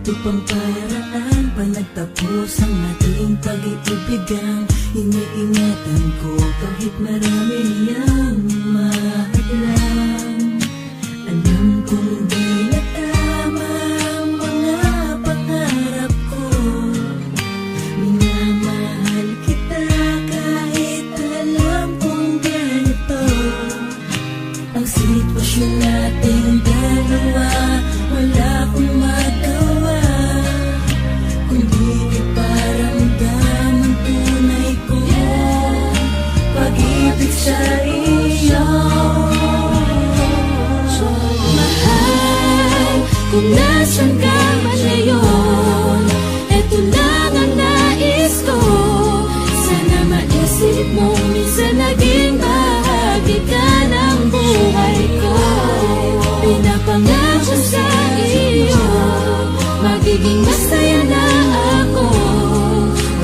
Ito pang paraan pa nagtapos ang ating pag-iibigan. Iniingatan ko kahit marami niyang mahadlang. Alam kong di na tama ang mga pangarap ko. Minamahal kita kahit alam kong ganito ang sitwasyon nating dalawa. Wala akong magawa kundi iparamdam ang tunay kong pag-ibig sa iyo. Mahal, kung nasan ka man ngayon, eto lang ang nais ko. Sana maisip mo minsan naging bahagi ka ng buhay ko. Pinapangako sa iyo, magiging masaya na ako.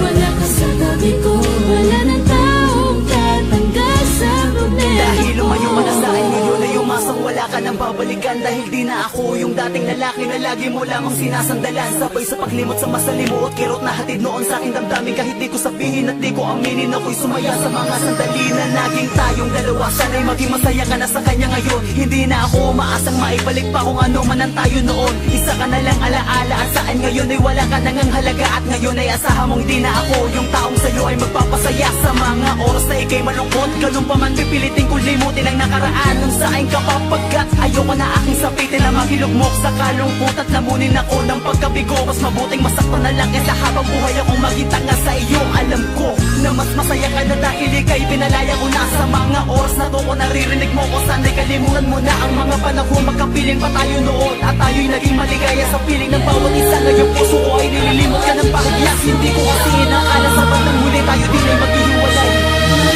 Wala ka sa tabi ko, wala ng taong tatanggal sa problema. Dahil lumayo ka na sa'kin ngayon ay umasang wala ka nang babalikan. Dahil di na ako yung dating lalaki na lagi mo lamang sinasandalan. Sabay sa paglimot sa masalimuot, kirot na hatid noon sa aking damdamin. Kahit di ko sabihin at di ko aminin, ako'y sumaya sa mga sandali na naging tayong dalawa. Sana'y maging masaya ka na sa kanya ngayon. Hindi na ako umaasang maibalik pa kung ano man ang tayo noon. Isa ka na lang alaala at saan ngayon ay wala ka nang halaga. At ngayon ay asahan mong hindi na ako yung taong sa'yo ay magpapasaya. Sa mga oras na ikay malungkot, ganun pa man pipilitin kong limutin ang nakaraan nung saan ka papagkat ayoko na aking sapitin na maghilugmok sa kalungkot at lamunin ako ng pagkabigo. Mas mabuting masaktan na lang kaysa habang buhay akong maging tanga sa iyo. Alam ko na mas masaya ka na dahil ikay pinalaya ko na. Sa mga oras na to ko naririnig mo ko, sana'y kalimutan mo na ang mga panahon. Magkapiling pa tayo noon at tayo'y naging maligaya sa piling ng bawat isa. Ngayon puso ko ay nililimot ka ng bahagyak. Hindi ko kasi inakala sa bandang huli tayo din ay maghihiwalay.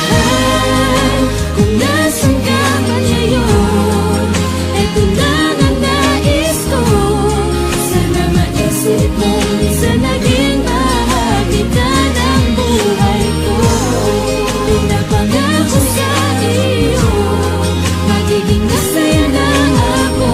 Mahal, kung nasan ka man ngayon, eto lang ang nais ko. Sana maisip mo minsan naging bahagi ka ng buhay ko. Pinapangako sa iyo, magiging masaya na ako.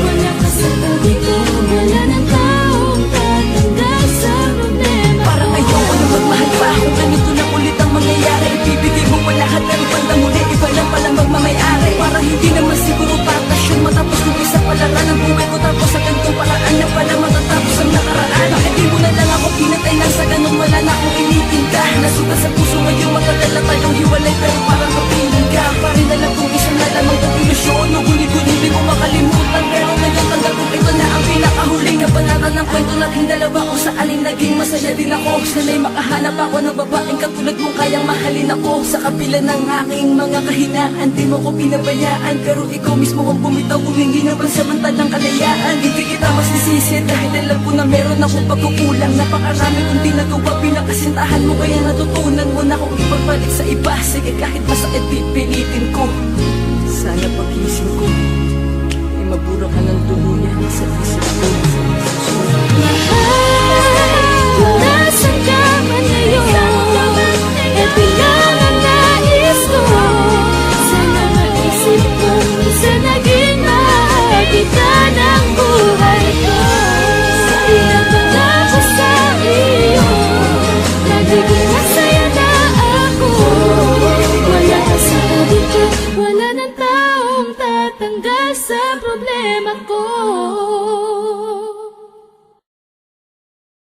Wala ka sa tabi ko, wala ng taong tatanggal sa problema. Parang ayoko na magmahal pa kung ganito na ulit ang mangyayari. Ibibigay mo pa lahat pero bandang huli iba lang palang magmamayari. Parang hindi naman siguro patasyon matapos kung isa palaran ang buhay ko. Tapos sa ganitong paraan na pala matatapos ang nakaraan. Bakit di mo na lang ako pinatay lang sa ganun wala na akong initinda. Nasugat sa puso ngayon matagal na tayong hiwalay pero parang kapiling ka. Parin na lang kung isa na lamang kong ilusyon. Ngunit-ngunit hindi ko makalimutan pero ngayon tanggap kong ito na ang pinakahuling na banatan ng kwento nating dalawa. Kung sa alin naging masaya din ako. Sana'y makahanap ako ng babaeng katulad mong kayang mahalin ako. Sa kapila ng aking mga kahinaan, di mo ko pinabayaan. Pero ikaw mismo ang bumitaw, humingi ng pansamantalang kalayaan. Hindi kita masisisi dahil alam ko na meron akong pagkukulang. Napakarami kong di nagawa, pinakasintahan mo kaya natutunan mo na kung ipagbalik sa iba. Sige kahit masakit pipilitin ko. Sana pagising ko ay mabura ka ng tuluyan sa isip ko. Mahal, kung nasan ka man ngayon, eto lang ang nais ko. Sana maisip ko minsan naging bahagi ka ng buhay ko. Pinapangako sa iyo, nagiging masaya na ako. Wala ka sa tabi ko, wala ng taong tatanggal sa problema ko.